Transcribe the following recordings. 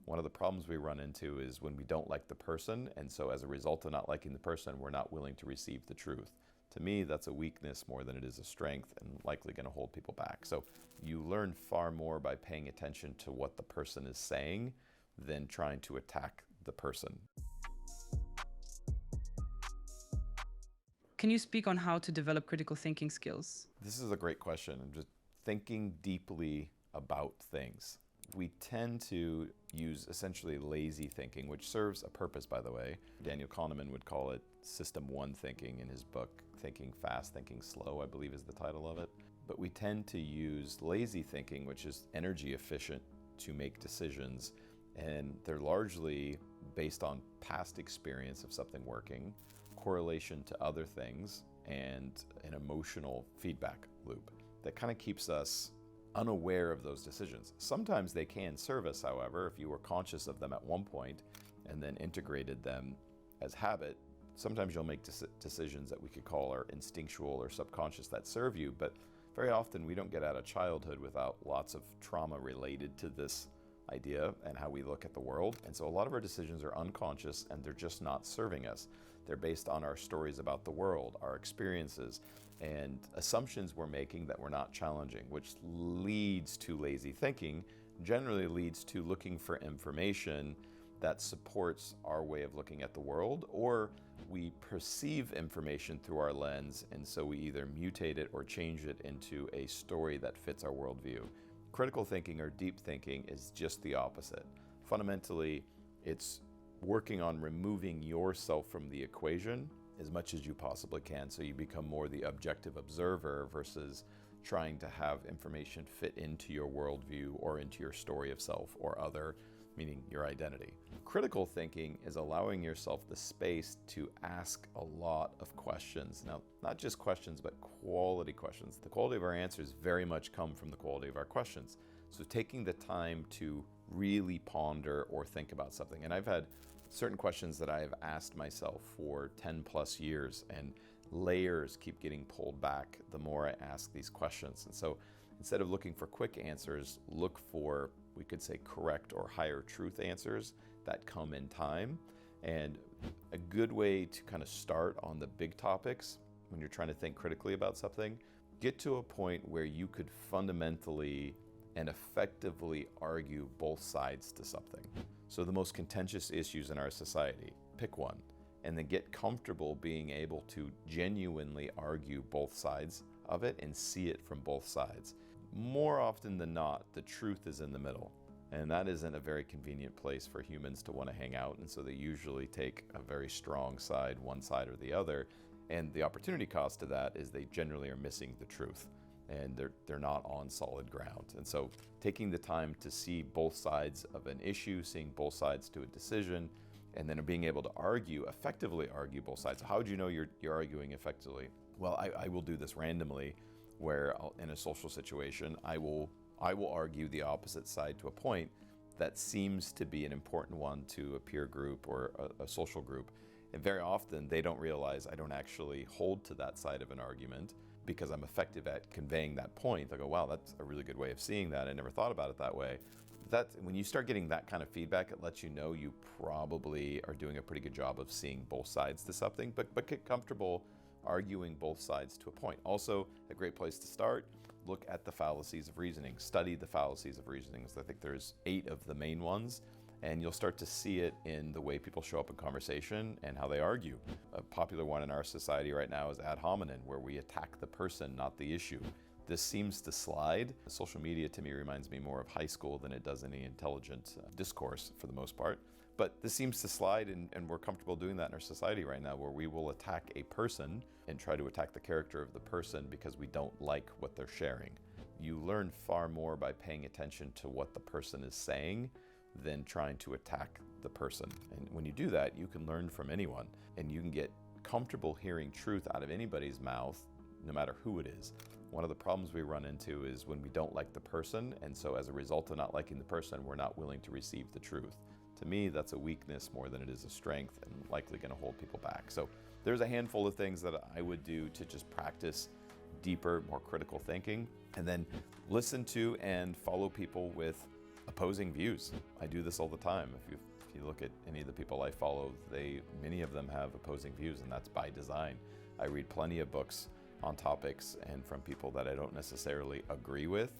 One of the problems we run into is when we don't like the person, and so as a result of not liking the person, we're not willing to receive the truth. To me, that's a weakness more than it is a strength, and likely going to hold people back. So you learn far more by paying attention to what the person is saying than trying to attack the person. Can you speak on how to develop critical thinking skills? This is a great question. I'm just thinking deeply about things. We tend to use essentially lazy thinking, which serves a purpose, by the way. Daniel Kahneman would call it System 1 thinking in his book, Thinking Fast, Thinking Slow, I believe is the title of it. But we tend to use lazy thinking, which is energy efficient, to make decisions. And they're largely based on past experience of something working, correlation to other things, and an emotional feedback loop that kind of keeps us unaware of those decisions. Sometimes they can serve us, however, if you were conscious of them at one point and then integrated them as habit. Sometimes you'll make decisions that we could call our instinctual or subconscious that serve you, but very often we don't get out of childhood without lots of trauma related to this idea and how we look at the world. And so a lot of our decisions are unconscious and they're just not serving us. They're based on our stories about the world, our experiences, and assumptions we're making that we're not challenging, which leads to lazy thinking, generally leads to looking for information that supports our way of looking at the world, or we perceive information through our lens, and so we either mutate it or change it into a story that fits our worldview. Critical thinking or deep thinking is just the opposite. Fundamentally, it's working on removing yourself from the equation as much as you possibly can, so you become more the objective observer versus trying to have information fit into your worldview or into your story of self or other, meaning your identity. Critical thinking is allowing yourself the space to ask a lot of questions. Now, not just questions, but quality questions. The quality of our answers very much come from the quality of our questions. So taking the time to really ponder or think about something. And I've had certain questions that I have asked myself for 10 plus years, and layers keep getting pulled back the more I ask these questions. And so instead of looking for quick answers, look for, we could say, correct or higher truth answers that come in time. And a good way to kind of start on the big topics when you're trying to think critically about something, get to a point where you could fundamentally and effectively argue both sides to something. So the most contentious issues in our society, pick one, and then get comfortable being able to genuinely argue both sides of it and see it from both sides. More often than not, the truth is in the middle, and that isn't a very convenient place for humans to want to hang out, and so they usually take a very strong side, one side or the other, and the opportunity cost of that is they generally are missing the truth, and they're not on solid ground. And so taking the time to see both sides of an issue, seeing both sides to a decision, and then being able to effectively argue both sides. So how would you know you're arguing effectively? Well, I will do this randomly, where in a social situation, I will argue the opposite side to a point that seems to be an important one to a peer group or a social group. And very often they don't realize I don't actually hold to that side of an argument because I'm effective at conveying that point. They go, wow, that's a really good way of seeing that. I never thought about it that way. When you start getting that kind of feedback, it lets you know you probably are doing a pretty good job of seeing both sides to something, but get comfortable arguing both sides to a point. Also, a great place to start, look at the fallacies of reasoning. Study the fallacies of reasoning. I think there's 8 of the main ones, and you'll start to see it in the way people show up in conversation and how they argue. A popular one in our society right now is ad hominem, where we attack the person, not the issue. This seems to slide. Social media to me reminds me more of high school than it does any intelligent discourse for the most part. But this seems to slide, and we're comfortable doing that in our society right now, where we will attack a person and try to attack the character of the person because we don't like what they're sharing. You learn far more by paying attention to what the person is saying than trying to attack the person. And when you do that, you can learn from anyone, and you can get comfortable hearing truth out of anybody's mouth, no matter who it is. One of the problems we run into is when we don't like the person, and so as a result of not liking the person, we're not willing to receive the truth. To me, that's a weakness more than it is a strength, and likely going to hold people back. So there's a handful of things that I would do to just practice deeper, more critical thinking, and then listen to and follow people with opposing views. I do this all the time. If you look at any of the people I follow, many of them have opposing views, and that's by design. I read plenty of books on topics and from people that I don't necessarily agree with,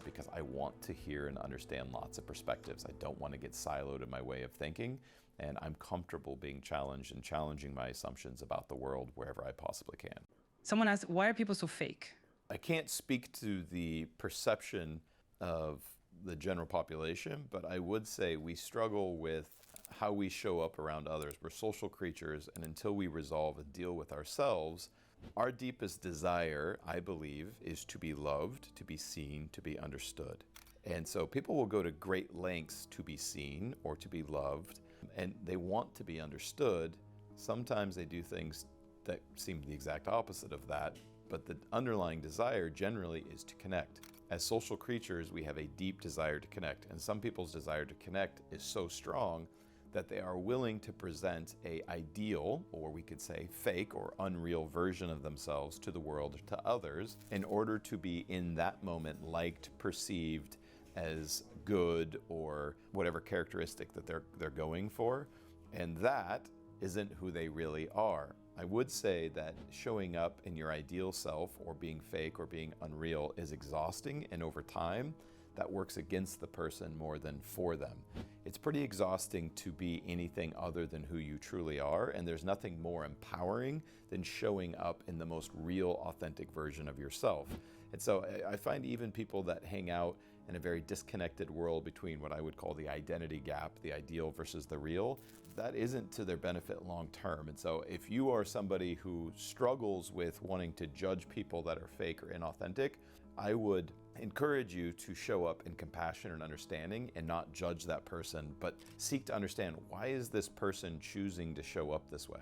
because I want to hear and understand lots of perspectives. I don't want to get siloed in my way of thinking, and I'm comfortable being challenged and challenging my assumptions about the world wherever I possibly can. Someone asked, why are people so fake? I can't speak to the perception of the general population, but I would say we struggle with how we show up around others. We're social creatures, and until we resolve and deal with ourselves, our deepest desire, I believe, is to be loved, to be seen, to be understood. And so people will go to great lengths to be seen or to be loved, and they want to be understood. Sometimes they do things that seem the exact opposite of that, but the underlying desire generally is to connect. As social creatures, we have a deep desire to connect, and some people's desire to connect is so strong that they are willing to present an ideal, or we could say fake or unreal version of themselves to the world, to others, in order to be in that moment liked, perceived as good, or whatever characteristic that they're going for. And that isn't who they really are. I would say that showing up in your ideal self or being fake or being unreal is exhausting, and over time, that works against the person more than for them. It's pretty exhausting to be anything other than who you truly are, and there's nothing more empowering than showing up in the most real, authentic version of yourself. And so I find even people that hang out in a very disconnected world between what I would call the identity gap, the ideal versus the real, that isn't to their benefit long term. And so if you are somebody who struggles with wanting to judge people that are fake or inauthentic, I would encourage you to show up in compassion and understanding and not judge that person, but seek to understand, why is this person choosing to show up this way?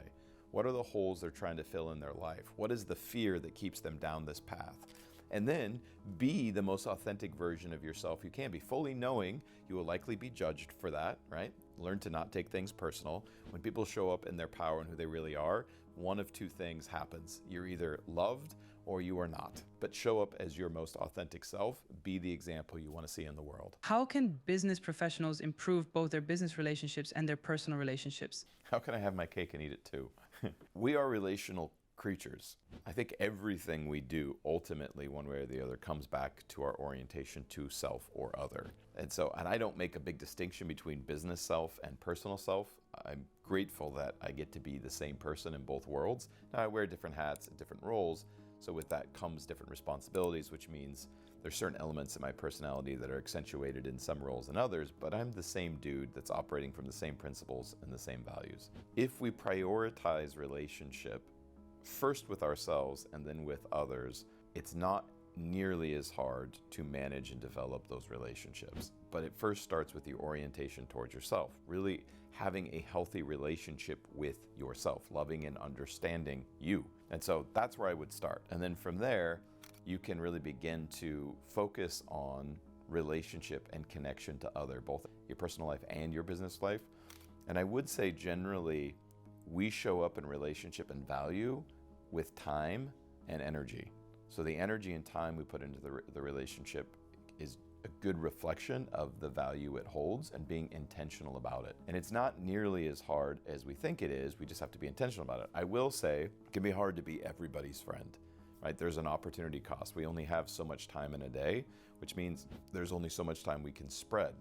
What are the holes they're trying to fill in their life? What is the fear that keeps them down this path? And then be the most authentic version of yourself you can be, fully knowing you will likely be judged for that, right? Learn to not take things personal. When people show up in their power and who they really are, one of two things happens. You're either loved or you are not. But show up as your most authentic self. Be the example you want to see in the world. How can business professionals improve both their business relationships and their personal relationships? How can I have my cake and eat it too? We are relational creatures. I think everything we do ultimately, one way or the other, comes back to our orientation to self or other. And I don't make a big distinction between business self and personal self. I'm grateful that I get to be the same person in both worlds. Now I wear different hats and different roles, so with that comes different responsibilities, which means there's certain elements in my personality that are accentuated in some roles than others, but I'm the same dude that's operating from the same principles and the same values. If we prioritize relationship first with ourselves and then with others, it's not nearly as hard to manage and develop those relationships. But it first starts with your orientation towards yourself, really having a healthy relationship with yourself, loving and understanding you. And so that's where I would start. And then from there, you can really begin to focus on relationship and connection to other, both your personal life and your business life. And I would say generally, we show up in relationship and value with time and energy. So the energy and time we put into the relationship is a good reflection of the value it holds and being intentional about it. And it's not nearly as hard as we think it is. We just have to be intentional about it. I will say it can be hard to be everybody's friend, right? There's an opportunity cost. We only have so much time in a day, which means there's only so much time we can spread.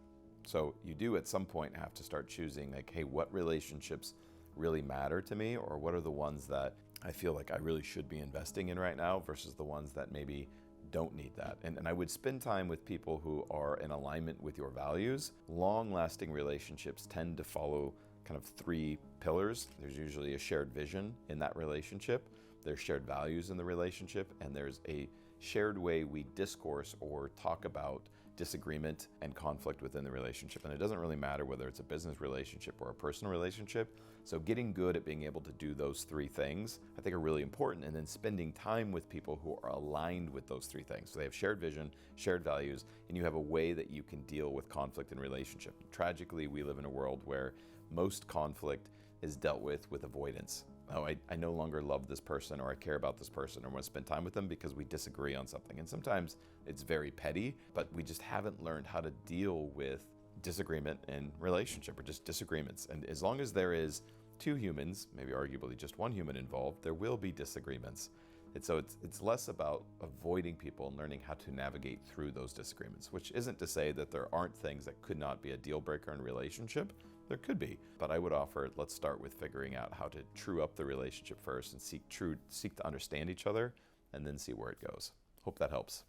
So you do at some point have to start choosing, like, hey, what relationships really matter to me, or what are the ones that I feel like I really should be investing in right now versus the ones that maybe don't need that. And I would spend time with people who are in alignment with your values. Long-lasting relationships tend to follow kind of three pillars. There's usually a shared vision in that relationship, there's shared values in the relationship, and there's a shared way we discourse or talk about disagreement and conflict within the relationship. And it doesn't really matter whether it's a business relationship or a personal relationship. So getting good at being able to do those three things, I think, are really important. And then spending time with people who are aligned with those three things. So they have shared vision, shared values, and you have a way that you can deal with conflict in relationship. Tragically, we live in a world where most conflict is dealt with avoidance. oh, I no longer love this person, or I care about this person, or want to spend time with them because we disagree on something. And sometimes it's very petty, but we just haven't learned how to deal with disagreement in relationship, or just disagreements. And as long as there is two humans, maybe arguably just one human involved, there will be disagreements. And so it's less about avoiding people and learning how to navigate through those disagreements, which isn't to say that there aren't things that could not be a deal breaker in a relationship. There could be, but I would offer, let's start with figuring out how to true up the relationship first and seek to understand each other, and then see where it goes. Hope that helps.